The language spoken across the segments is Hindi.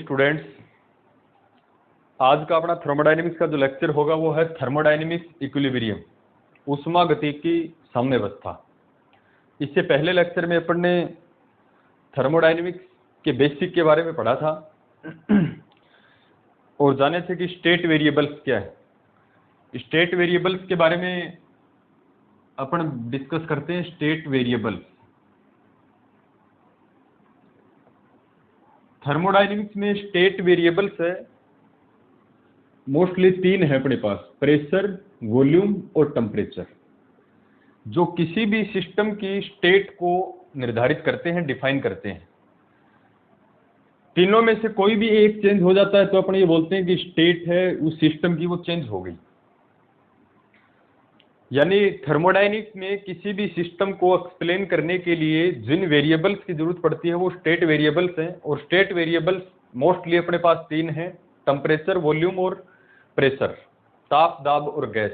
स्टूडेंट्स, आज का अपना थर्मोडायनेमिक्स का जो लेक्चर होगा वो है थर्मोडायनेमिक्स इक्विलिब्रियम, ऊष्मागतिकी साम्यावस्था। इससे पहले लेक्चर में अपन ने थर्मोडायनेमिक्स के बेसिक के बारे में पढ़ा था और जाने थे कि स्टेट वेरिएबल्स क्या है। स्टेट वेरिएबल्स के बारे में अपन डिस्कस करते हैं। स्टेट वेरिएबल्स थर्मोडायनेमिक्स में स्टेट वेरिएबल्स है मोस्टली तीन है अपने पास, प्रेशर, वॉल्यूम और टेम्परेचर, जो किसी भी सिस्टम की स्टेट को निर्धारित करते हैं, डिफाइन करते हैं। तीनों में से कोई भी एक चेंज हो जाता है तो अपन ये बोलते हैं कि स्टेट है उस सिस्टम की वो चेंज हो गई। यानी थर्मोडायनेमिक्स में किसी भी सिस्टम को एक्सप्लेन करने के लिए जिन वेरिएबल्स की जरूरत पड़ती है वो स्टेट वेरिएबल्स हैं। और स्टेट वेरिएबल्स मोस्टली अपने पास तीन हैं, टेम्परेचर, वॉल्यूम और प्रेशर, ताप, दाब और गैस।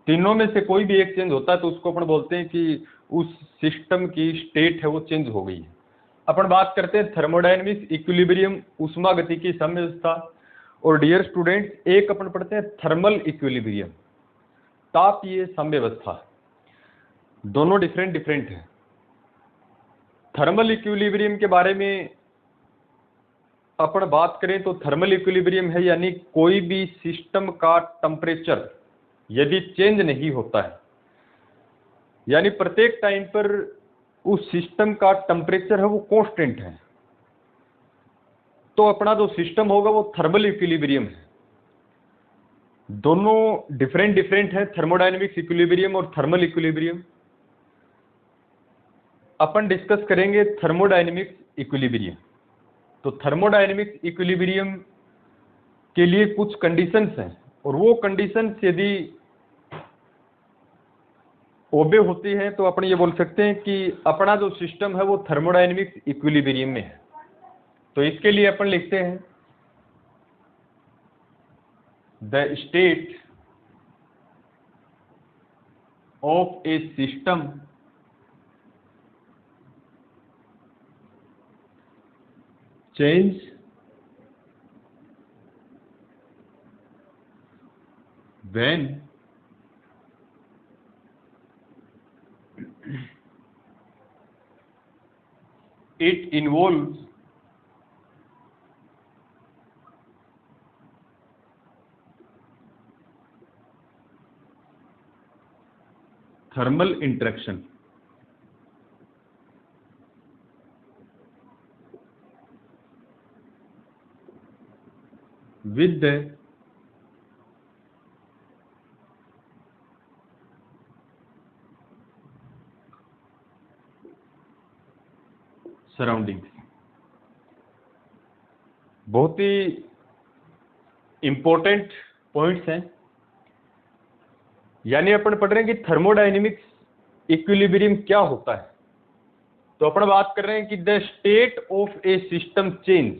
तीनों में से कोई भी एक चेंज होता है तो उसको अपन बोलते हैं कि उस सिस्टम की स्टेट है वो चेंज हो गई है। अपन बात करते हैं थर्मोडायनेमिक्स इक्विलिब्रियम, ऊष्मागतिकी साम्यावस्था। और डियर स्टूडेंट्स, एक अपन पढ़ते हैं थर्मल इक्विलिब्रियम, तापीय साम्यावस्था। दोनों डिफरेंट है। थर्मल इक्विलिब्रियम के बारे में अपन बात करें तो थर्मल इक्विलिब्रियम है यानी कोई भी सिस्टम का टेम्परेचर यदि चेंज नहीं होता है, यानी प्रत्येक टाइम पर उस सिस्टम का टेम्परेचर है वो कांस्टेंट है, तो अपना जो सिस्टम होगा वो थर्मल इक्विलिब्रियम है। दोनों डिफरेंट है, थर्मोडायनेमिक्स इक्विलिब्रियम और थर्मल इक्विलिब्रियम। अपन डिस्कस करेंगे थर्मोडायनेमिक्स इक्विलिब्रियम। तो थर्मोडायनेमिक्स इक्विलिब्रियम के लिए कुछ कंडीशंस हैं और वो कंडीशंस यदि ओबे होती है तो अपन ये बोल सकते हैं कि अपना जो सिस्टम है वो थर्मोडायनेमिक्स इक्विलिब्रियम में है। तो इसके लिए अपन लिखते हैं the state of A system change when it involves thermal interaction with the surroundings. बहुत ही इंपॉर्टेंट पॉइंट्स हैं। यानी अपन पढ़ रहे हैं कि थर्मोडायनेमिक्स इक्विलिब्रियम क्या होता है। तो अपन बात कर रहे हैं कि the state of A system change,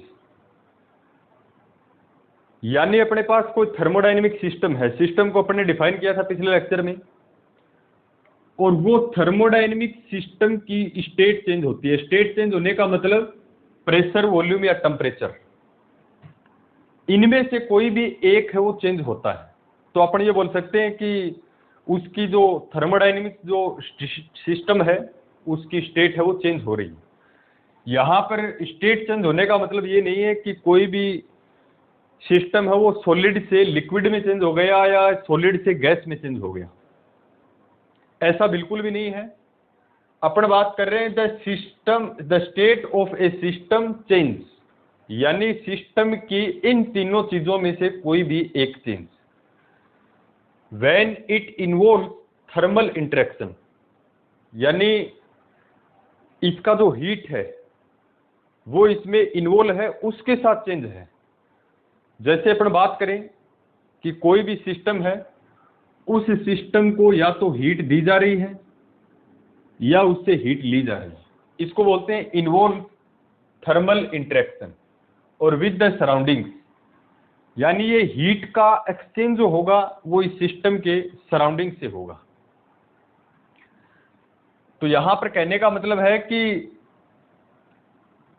यानी अपने पास कोई थर्मोडायनेमिक सिस्टम है। सिस्टम को अपन ने डिफाइन किया था पिछले लेक्चर में, और वो थर्मोडायनेमिक सिस्टम की स्टेट चेंज होती है। स्टेट चेंज होने का मतलब प्रेशर, वॉल्यूम या टेम्परेचर, इनमें से कोई भी एक है वो चेंज होता है। तो अपन ये बोल सकते हैं कि उसकी जो थर्मोडायनेमिक जो सिस्टम है उसकी स्टेट है वो चेंज हो रही है। यहां पर स्टेट चेंज होने का मतलब ये नहीं है कि कोई भी सिस्टम है वो सॉलिड से लिक्विड में चेंज हो गया या सॉलिड से गैस में चेंज हो गया, ऐसा बिल्कुल भी नहीं है। अपन बात कर रहे हैं the state of A system change, यानी सिस्टम की इन तीनों चीजों में से कोई भी एक change. When it involve thermal interaction, यानी इसका जो हीट है वो इसमें इन्वॉल्व है, उसके साथ चेंज है। जैसे अपन बात करें कि कोई भी सिस्टम है, उस सिस्टम को या तो हीट दी जा रही है या उससे हीट ली जा रही है, इसको बोलते हैं इन्वॉल्व थर्मल इंटरेक्शन। और विद द सराउंडिंग्स, यानी ये हीट का एक्सचेंज जो होगा वो इस सिस्टम के सराउंडिंग से होगा। तो यहां पर कहने का मतलब है कि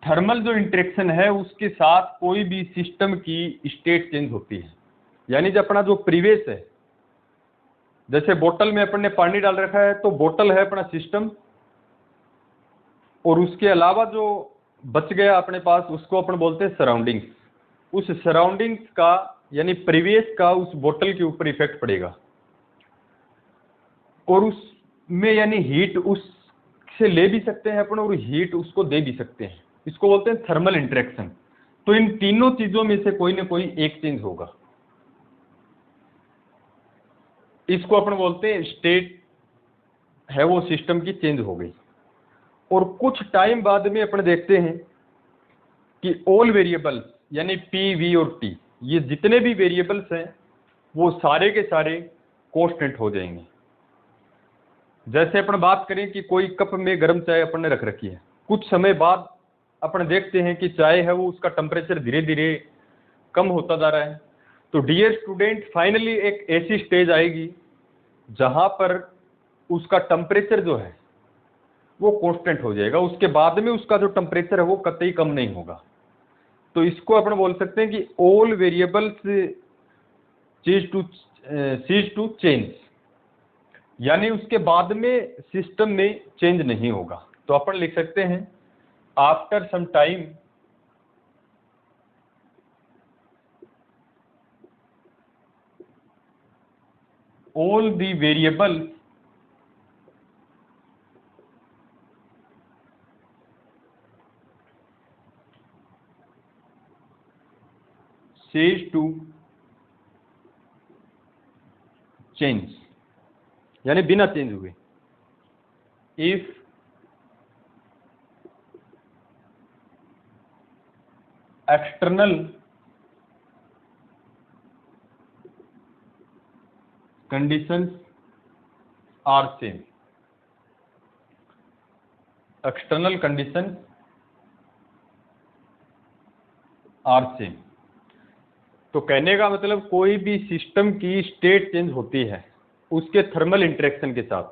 थर्मल जो इंटरेक्शन है उसके साथ कोई भी सिस्टम की स्टेट चेंज होती है। यानी जो अपना जो प्रीवियस है, जैसे बोतल में अपन ने पानी डाल रखा है तो बोतल है अपना सिस्टम, और उसके अलावा जो बच गया अपने पास उसको अपन बोलते हैं सराउंडिंग्स। उस सराउंडिंग्स का यानी प्रीवियस का उस बोतल के ऊपर इफेक्ट पड़ेगा, और उसमें यानी हीट उससे ले भी सकते हैं अपन और हीट उसको दे भी सकते हैं। इसको बोलते हैं थर्मल इंटरेक्शन। तो इन तीनों चीजों में से कोई ना कोई एक चेंज होगा। इसको अपन बोलते हैं स्टेट है वो सिस्टम की चेंज हो गई। और कुछ टाइम बाद में अपन देखते हैं कि ऑल वेरिएबल्स यानी पी, वी और टी, ये जितने भी वेरिएबल्स हैं वो सारे के सारे कांस्टेंट हो जाएंगे। जैसे अपन बात करें कि कोई कप में गर्म चाय अपन ने रख रखी है, कुछ समय बाद अपन देखते हैं कि चाय है वो उसका टेम्परेचर धीरे धीरे कम होता जा रहा है। तो डियर स्टूडेंट, फाइनली एक ऐसी स्टेज आएगी जहां पर उसका टेम्परेचर जो है वो कांस्टेंट हो जाएगा, उसके बाद में उसका जो टेम्परेचर है वो कतई कम नहीं होगा। तो इसको अपन बोल सकते हैं कि all variables cease to change, यानी उसके बाद में सिस्टम में चेंज नहीं होगा। तो अपन लिख सकते हैं after some time all the variables cease to change, यानी बिना चेंज हुए। if external conditions are same, external conditions are same। तो कहने का मतलब कोई भी सिस्टम की स्टेट चेंज होती है उसके थर्मल इंटरेक्शन के साथ,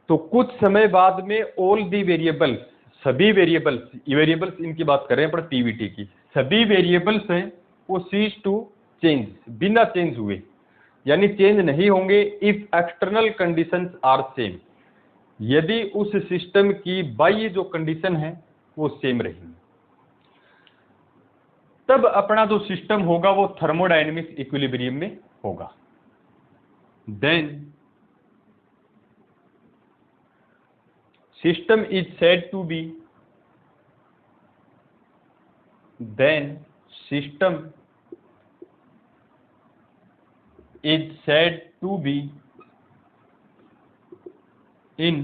तो कुछ समय बाद में ऑल दी वेरिएबल्स, सभी वेरिएबल्स इनकी बात कर रहे हैं पर पीवीटी की, सभी वेरिएबल्स हैं वो सीज टू चेंज, बिना चेंज हुए, यानी चेंज नहीं होंगे। If external conditions are same, यदि उस सिस्टम की बाह्य जो कंडीशन है वो सेम रहेंगी, तब अपना जो सिस्टम होगा वो थर्मोडायनेमिक्स इक्विलिब्रियम में होगा। Then system is said to be, then system is said to be in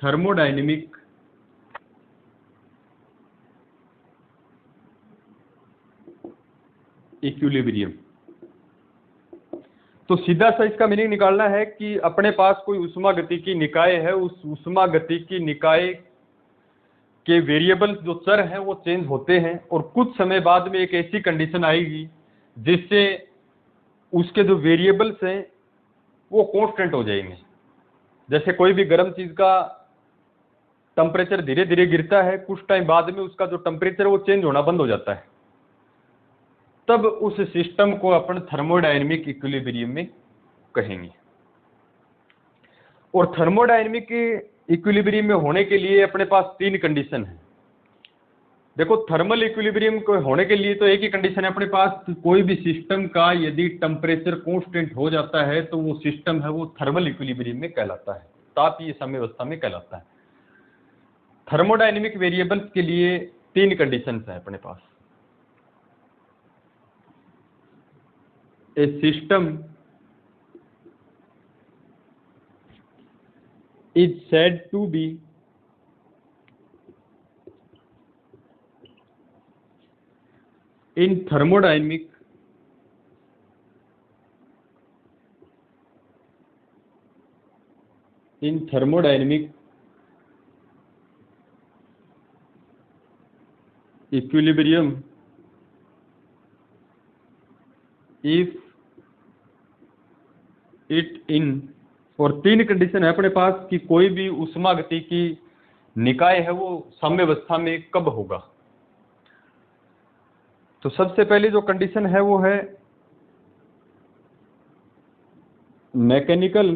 thermodynamic equilibrium. तो सीधा सा इसका मीनिंग निकालना है कि अपने पास कोई उष्मागतिकी निकाय है, उस उष्मागतिकी निकाय के वेरिएबल्स जो चर हैं वो चेंज होते हैं, और कुछ समय बाद में एक ऐसी कंडीशन आएगी जिससे उसके जो वेरिएबल्स हैं वो कांस्टेंट हो जाएंगे। जैसे कोई भी गर्म चीज का टेम्परेचर धीरे धीरे गिरता है, कुछ टाइम बाद में उसका जो टेम्परेचर वो चेंज होना बंद हो जाता है, तब उस सिस्टम को अपन थर्मोडायनेमिक इक्विलिब्रियम में कहेंगे। और थर्मोडायनेमिक इक्विलिब्रियम में होने के लिए अपने पास तीन कंडीशन है। देखो, थर्मल इक्विलिब्रियम को होने के लिए तो एक ही कंडीशन है अपने पास कि कोई भी सिस्टम का यदि टेम्परेचर कांस्टेंट हो जाता है तो वो सिस्टम है वो थर्मल इक्विलिब्रियम में कहलाता है, तापीय साम्यावस्था में कहलाता है। थर्मोडायनेमिक वेरिएबल्स के लिए तीन कंडीशंस हैं अपने पास। A system is said to be in thermodynamic equilibrium if it in और तीन कंडीशन है अपने पास कि कोई भी ऊष्मागति की निकाय है वो साम्यावस्था में कब होगा। तो सबसे पहले जो कंडीशन है वो है मैकेनिकल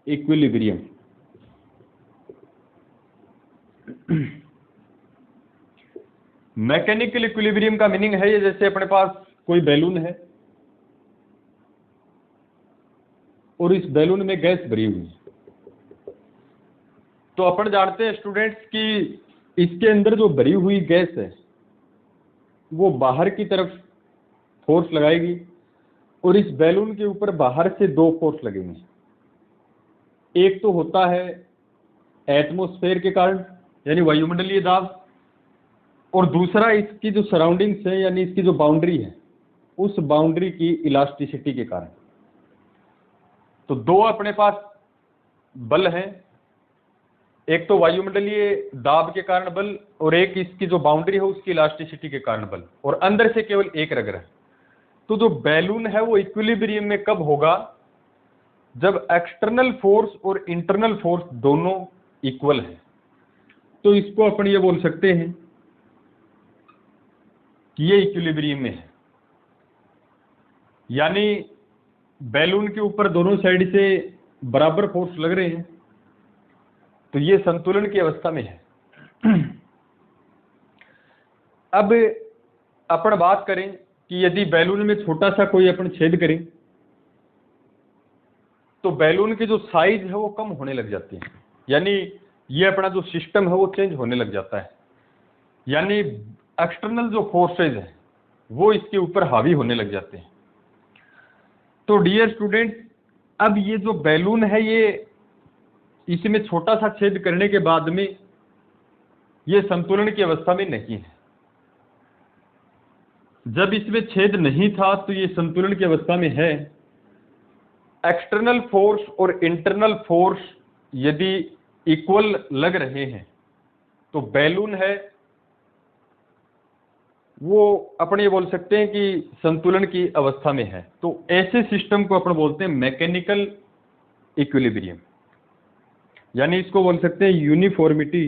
इक्विलिब्रियम। मैकेनिकल इक्विलिब्रियम का मीनिंग है ये जैसे अपने पास कोई बैलून है और इस बैलून में गैस भरी हुई है। तो अपन जानते हैं स्टूडेंट्स कि इसके अंदर जो भरी हुई गैस है वो बाहर की तरफ फोर्स लगाएगी और इस बैलून के ऊपर बाहर से दो फोर्स लगेंगे। एक तो होता है एटमॉस्फेयर के कारण यानी वायुमंडलीय दाब, और दूसरा इसकी जो सराउंडिंग्स है यानी इसकी जो बाउंड्री है उस बाउंड्री की इलास्टिसिटी के कारण। तो दो अपने पास बल हैं, एक तो वायुमंडलीय दाब के कारण बल और एक इसकी जो बाउंड्री है उसकी इलास्टिसिटी के कारण बल, और अंदर से केवल एक रग है। तो जो बैलून है वो इक्विलिब्रियम में कब होगा, जब एक्सटर्नल फोर्स और इंटरनल फोर्स दोनों इक्वल है। तो इसको अपन ये बोल सकते हैं कि ये इक्विलिब्रियम में है, यानी बैलून के ऊपर दोनों साइड से बराबर फोर्स लग रहे हैं, तो ये संतुलन की अवस्था में है। अब अपन बात करें कि यदि बैलून में छोटा सा कोई अपन छेद करें तो बैलून की जो साइज है वो कम होने लग जाती है, यानी ये अपना जो सिस्टम है वो चेंज होने लग जाता है, यानी एक्सटर्नल जो फोर्सेज है वो इसके ऊपर हावी होने लग जाते हैं। तो डियर स्टूडेंट, अब ये जो बैलून है ये इसमें छोटा सा छेद करने के बाद में ये संतुलन की अवस्था में नहीं है। जब इसमें छेद नहीं था तो ये संतुलन की अवस्था में है। एक्सटर्नल फोर्स और इंटरनल फोर्स यदि इक्वल लग रहे हैं तो बैलून है वो अपने ये बोल सकते हैं कि संतुलन की अवस्था में है। तो ऐसे सिस्टम को अपन बोलते हैं मैकेनिकल इक्विलिब्रियम, यानी इसको बोल सकते हैं uniformity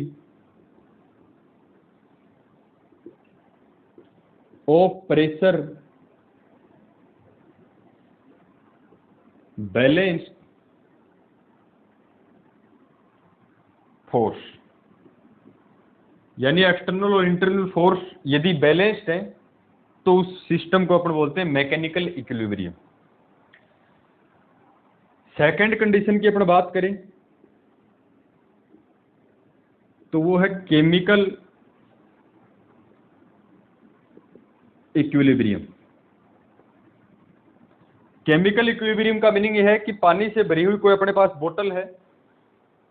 of pressure balanced force, यानी एक्सटर्नल और इंटरनल फोर्स यदि बैलेंस्ड है तो उस सिस्टम को अपन बोलते हैं मैकेनिकल इक्विलिब्रियम। सेकंड कंडीशन की अपन बात करें तो वो है केमिकल इक्विलिब्रियम। केमिकल इक्विलिब्रियम का मीनिंग यह है कि पानी से भरी हुई कोई अपने पास बोतल है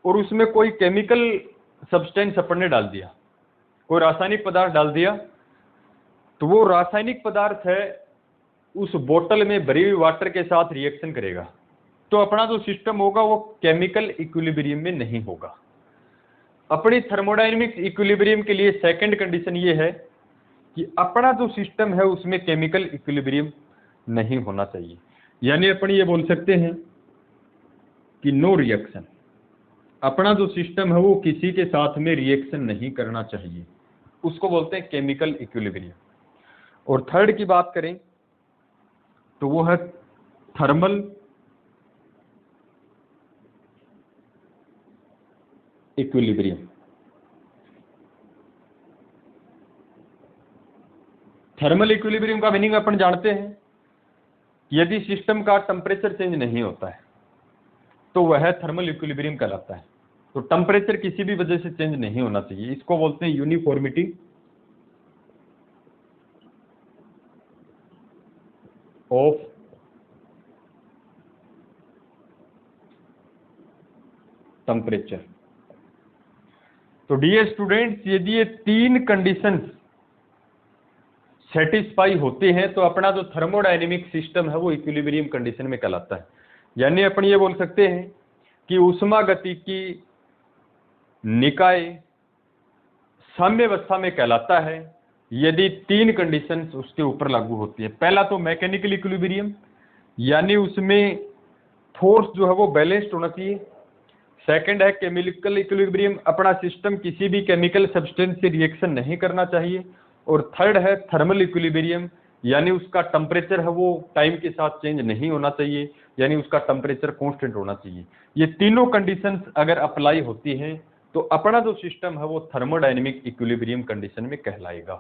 और उसमें कोई केमिकल सब्सटेंस अपन ने डाल दिया, कोई रासायनिक पदार्थ डाल दिया, तो वो रासायनिक पदार्थ है उस बोतल में भरी हुई वाटर के साथ रिएक्शन करेगा। तो अपना जो सिस्टम होगा वो केमिकल इक्विलिब्रियम में नहीं होगा। अपनी थर्मोडायनेमिक्स इक्विलिब्रियम के लिए सेकंड कंडीशन ये है कि अपना जो सिस्टम है उसमें केमिकल इक्विलिब्रियम नहीं होना चाहिए, यानी अपन ये बोल सकते हैं कि नो रिएक्शन। अपना जो सिस्टम है वो किसी के साथ में रिएक्शन नहीं करना चाहिए, उसको बोलते हैं केमिकल इक्विलिब्रियम। और थर्ड की बात करें तो वो है थर्मल इक्विलिब्रियम। थर्मल इक्विलिब्रियम का मीनिंग अपन जानते हैं, यदि सिस्टम का टेम्परेचर चेंज नहीं होता है तो वह थर्मल इक्विलिब्रियम कहलाता है। तो टेम्परेचर किसी भी वजह से चेंज नहीं होना चाहिए, इसको बोलते हैं यूनिफॉर्मिटी ऑफ टेम्परेचर। तो डियर स्टूडेंट्स, यदि ये तीन कंडीशंस सेटिस्फाई होते हैं तो अपना जो थर्मोडायनेमिक सिस्टम है वो इक्विलिब्रियम कंडीशन में कहलाता है। यानी अपन ये बोल सकते हैं कि ऊष्मागति की निकाय साम्यावस्था में कहलाता है यदि तीन कंडीशंस उसके ऊपर लागू होती है। पहला तो मैकेनिकल इक्विलिब्रियम, यानी उसमें फोर्स जो है वो बैलेंस्ड होना चाहिए। सेकंड है केमिकल इक्विलिब्रियम, अपना सिस्टम किसी भी केमिकल सब्सटेंस से रिएक्शन नहीं करना चाहिए। और थर्ड है थर्मल इक्विलिब्रियम, यानी उसका टेम्परेचर है वो टाइम के साथ चेंज नहीं होना चाहिए, यानी उसका टेम्परेचर कांस्टेंट होना चाहिए। ये तीनों कंडीशंस अगर अप्लाई होती हैं तो अपना जो सिस्टम है वो थर्मोडायनेमिक इक्विलिब्रियम कंडीशन में कहलाएगा।